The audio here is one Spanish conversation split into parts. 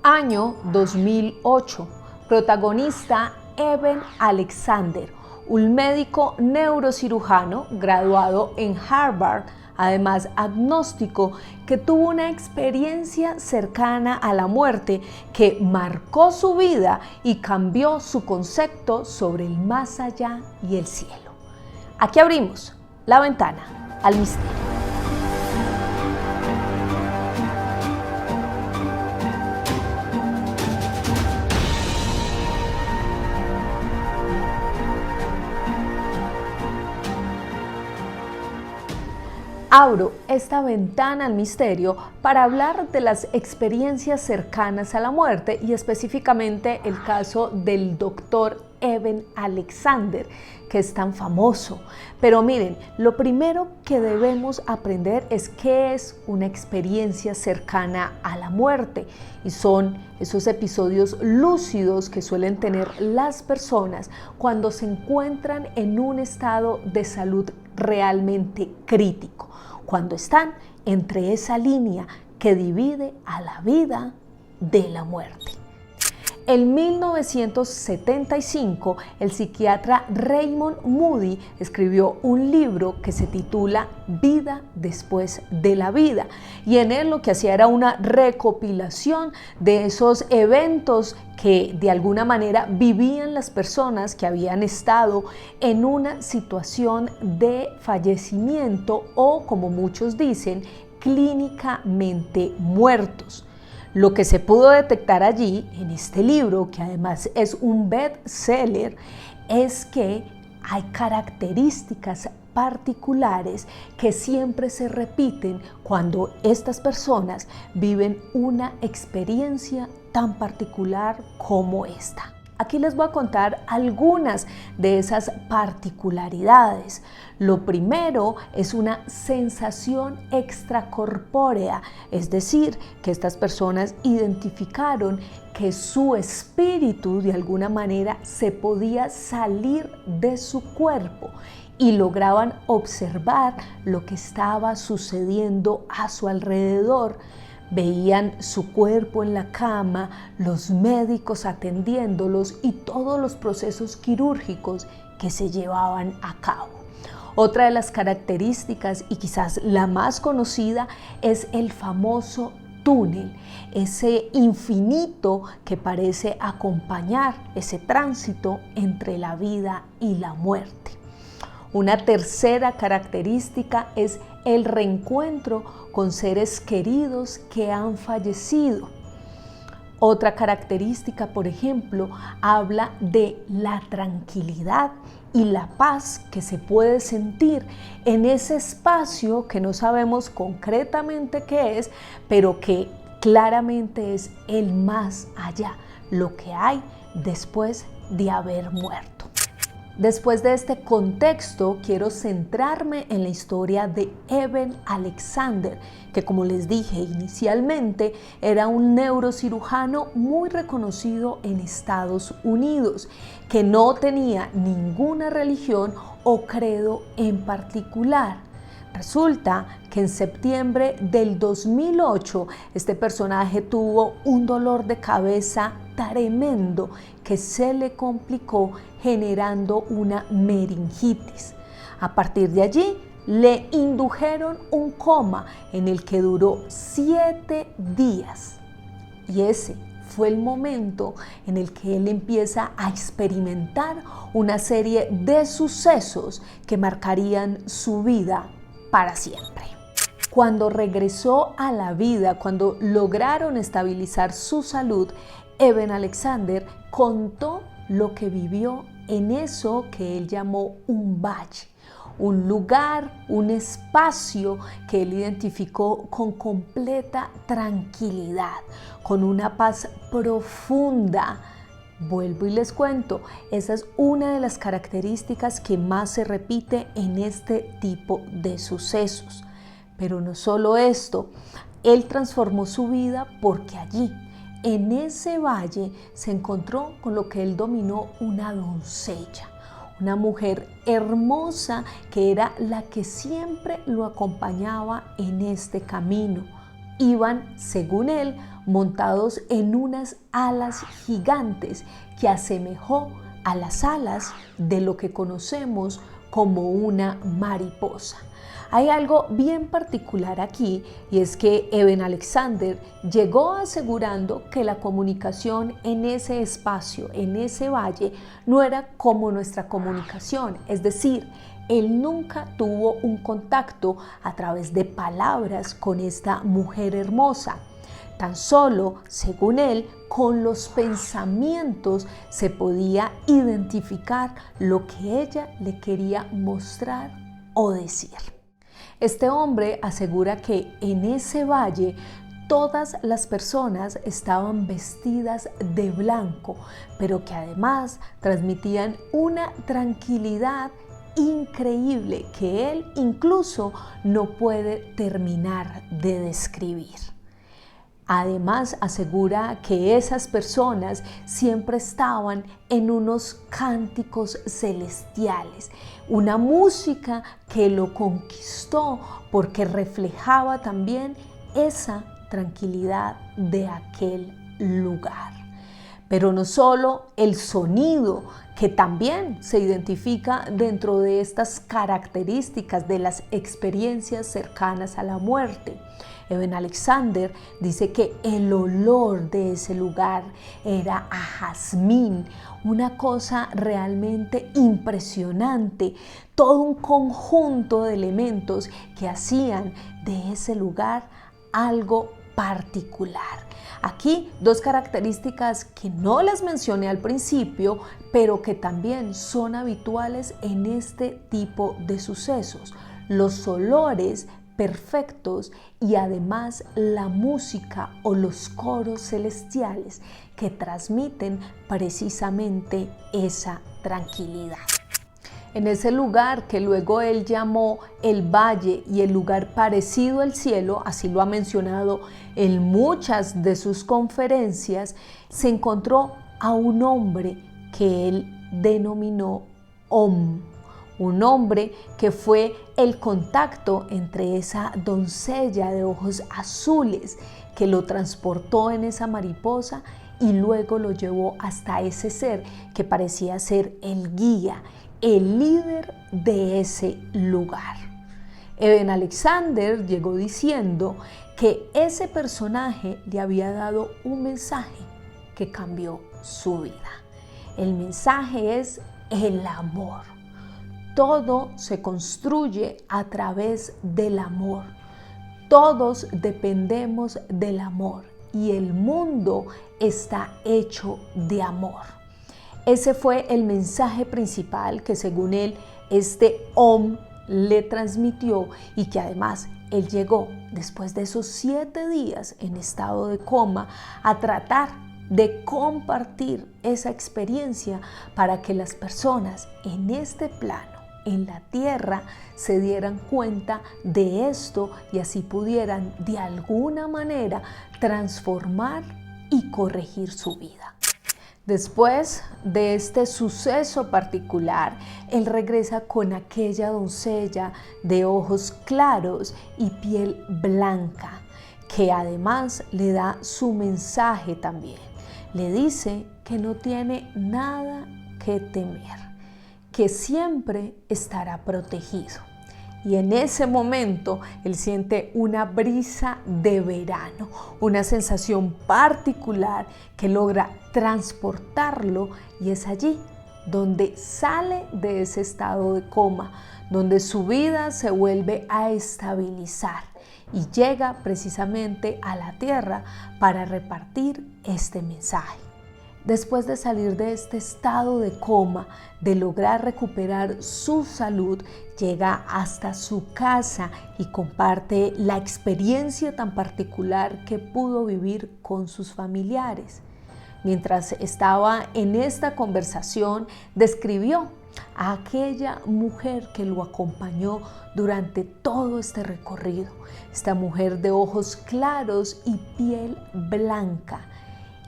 Año 2008. Protagonista Eben Alexander, un médico neurocirujano graduado en Harvard, además agnóstico, que tuvo una experiencia cercana a la muerte que marcó su vida y cambió su concepto sobre el más allá y el cielo. Aquí abrimos la ventana al misterio. Abro esta ventana al misterio para hablar de las experiencias cercanas a la muerte y específicamente el caso del doctor Eben Alexander, que es tan famoso. Pero miren, lo primero que debemos aprender es qué es una experiencia cercana a la muerte, y son esos episodios lúcidos que suelen tener las personas cuando se encuentran en un estado de salud realmente crítico, cuando están entre esa línea que divide a la vida de la muerte. En 1975, el psiquiatra Raymond Moody escribió un libro que se titula Vida después de la vida, y en él lo que hacía era una recopilación de esos eventos que de alguna manera vivían las personas que habían estado en una situación de fallecimiento o, como muchos dicen, clínicamente muertos. Lo que se pudo detectar allí, en este libro, que además es un bestseller, es que hay características particulares que siempre se repiten cuando estas personas viven una experiencia tan particular como esta. Aquí les voy a contar algunas de esas particularidades. Lo primero es una sensación extracorpórea, es decir, que estas personas identificaron que su espíritu de alguna manera se podía salir de su cuerpo y lograban observar lo que estaba sucediendo a su alrededor. Veían su cuerpo en la cama, los médicos atendiéndolos y todos los procesos quirúrgicos que se llevaban a cabo. Otra de las características, y quizás la más conocida, es el famoso túnel, ese infinito que parece acompañar ese tránsito entre la vida y la muerte. Una tercera característica es el reencuentro con seres queridos que han fallecido. Otra característica, por ejemplo, habla de la tranquilidad y la paz que se puede sentir en ese espacio que no sabemos concretamente qué es, pero que claramente es el más allá, lo que hay después de haber muerto. Después de este contexto, quiero centrarme en la historia de Eben Alexander, que, como les dije inicialmente, era un neurocirujano muy reconocido en Estados Unidos, que no tenía ninguna religión o credo en particular. Resulta que en septiembre del 2008 este personaje tuvo un dolor de cabeza tremendo que se le complicó generando una meningitis. A partir de allí le indujeron un coma en el que duró 7 días, y ese fue el momento en el que él empieza a experimentar una serie de sucesos que marcarían su vida para siempre. Cuando regresó a la vida, cuando lograron estabilizar su salud, Eben Alexander contó lo que vivió en eso que él llamó un valle, un lugar, un espacio que él identificó con completa tranquilidad, con una paz profunda. Vuelvo y les cuento, esa es una de las características que más se repite en este tipo de sucesos. Pero no solo esto, él transformó su vida porque allí, en ese valle, se encontró con lo que él denominó una doncella, una mujer hermosa que era la que siempre lo acompañaba en este camino. iban, según él, montados en unas alas gigantes que asemejó a las alas de lo que conocemos como una mariposa. Hay algo bien particular aquí, y es que Eben Alexander llegó asegurando que la comunicación en ese espacio, en ese valle, no era como nuestra comunicación, es decir, él nunca tuvo un contacto a través de palabras con esta mujer hermosa. Tan solo, según él, con los pensamientos se podía identificar lo que ella le quería mostrar o decir. Este hombre asegura que en ese valle todas las personas estaban vestidas de blanco, pero que además transmitían una tranquilidad increíble que él incluso no puede terminar de describir. Además, asegura que esas personas siempre estaban en unos cánticos celestiales, una música que lo conquistó porque reflejaba también esa tranquilidad de aquel lugar. Pero no solo el sonido, que también se identifica dentro de estas características de las experiencias cercanas a la muerte. Eben Alexander dice que el olor de ese lugar era a jazmín, una cosa realmente impresionante, todo un conjunto de elementos que hacían de ese lugar algo particular. Aquí dos características que no las mencioné al principio, pero que también son habituales en este tipo de sucesos: los olores perfectos y además la música o los coros celestiales que transmiten precisamente esa tranquilidad. En ese lugar que luego él llamó el valle y el lugar parecido al cielo, así lo ha mencionado en muchas de sus conferencias, se encontró a un hombre que él denominó Om. Un hombre que fue el contacto entre esa doncella de ojos azules que lo transportó en esa mariposa y luego lo llevó hasta ese ser que parecía ser el guía, el líder de ese lugar. Eben Alexander llegó diciendo que ese personaje le había dado un mensaje que cambió su vida. El mensaje es el amor. Todo se construye a través del amor. Todos dependemos del amor y el mundo está hecho de amor. Ese fue el mensaje principal que, según él, este Om le transmitió, y que además él llegó después de esos 7 días en estado de coma a tratar de compartir esa experiencia para que las personas en este plano, en la tierra, se dieran cuenta de esto y así pudieran de alguna manera transformar y corregir su vida. Después de este suceso particular, él regresa con aquella doncella de ojos claros y piel blanca, que además le da su mensaje también. Le dice que no tiene nada que temer, que siempre estará protegido. Y en ese momento él siente una brisa de verano, una sensación particular que logra transportarlo, y es allí donde sale de ese estado de coma, donde su vida se vuelve a estabilizar y llega precisamente a la tierra para repartir este mensaje. Después de salir de este estado de coma, de lograr recuperar su salud, llega hasta su casa y comparte la experiencia tan particular que pudo vivir con sus familiares. Mientras estaba en esta conversación, describió a aquella mujer que lo acompañó durante todo este recorrido, esta mujer de ojos claros y piel blanca.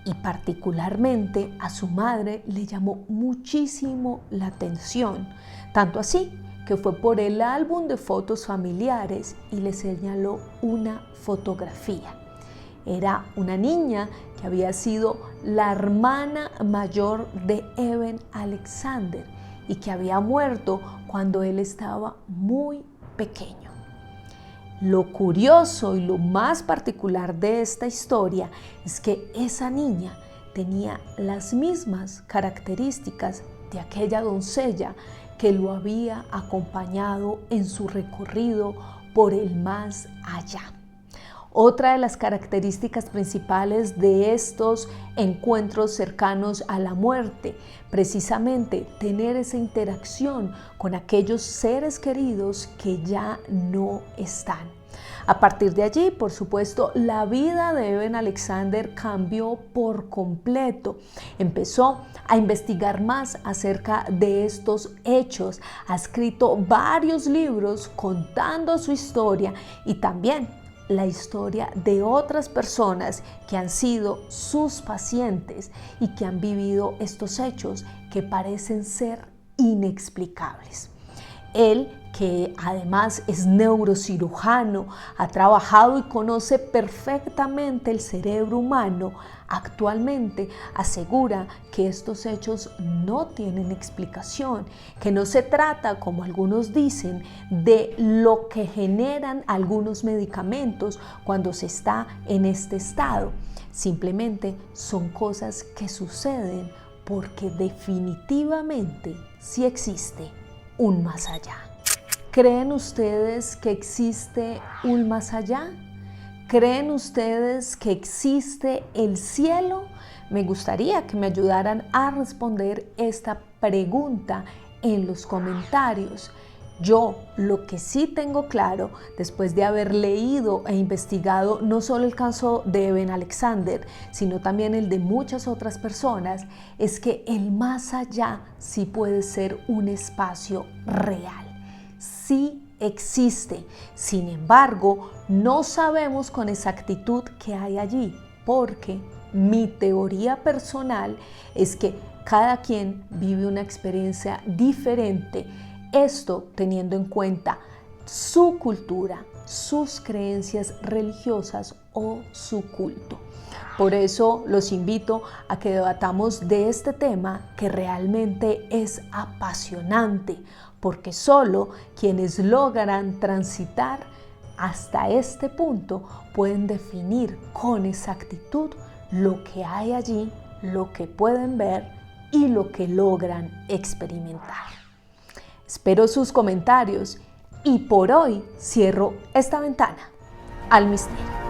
Y particularmente a su madre le llamó muchísimo la atención, tanto así que fue por el álbum de fotos familiares y le señaló una fotografía. era una niña que había sido la hermana mayor de Eben Alexander y que había muerto cuando él estaba muy pequeño. Lo curioso y lo más particular de esta historia es que esa niña tenía las mismas características de aquella doncella que lo había acompañado en su recorrido por el más allá. Otra de las características principales de estos encuentros cercanos a la muerte, precisamente tener esa interacción con aquellos seres queridos que ya no están. A partir de allí, por supuesto, la vida de Eben Alexander cambió por completo. Empezó a investigar más acerca de estos hechos, ha escrito varios libros contando su historia y también la historia de otras personas que han sido sus pacientes y que han vivido estos hechos que parecen ser inexplicables. Él, que además es neurocirujano, ha trabajado y conoce perfectamente el cerebro humano, actualmente asegura que estos hechos no tienen explicación, que no se trata, como algunos dicen, de lo que generan algunos medicamentos cuando se está en este estado. Simplemente son cosas que suceden porque definitivamente sí existe un más allá. ¿Creen ustedes que existe un más allá? ¿Creen ustedes que existe el cielo? Me gustaría que me ayudaran a responder esta pregunta en los comentarios. Yo lo que sí tengo claro, después de haber leído e investigado no solo el caso de Eben Alexander, sino también el de muchas otras personas, es que el más allá sí puede ser un espacio real. Sí existe. Sin embargo, no sabemos con exactitud qué hay allí, porque mi teoría personal es que cada quien vive una experiencia diferente. Esto teniendo en cuenta su cultura, sus creencias religiosas o su culto. Por eso los invito a que debatamos de este tema que realmente es apasionante, porque solo quienes logran transitar hasta este punto pueden definir con exactitud lo que hay allí, lo que pueden ver y lo que logran experimentar. Espero sus comentarios y por hoy cierro esta ventana al misterio.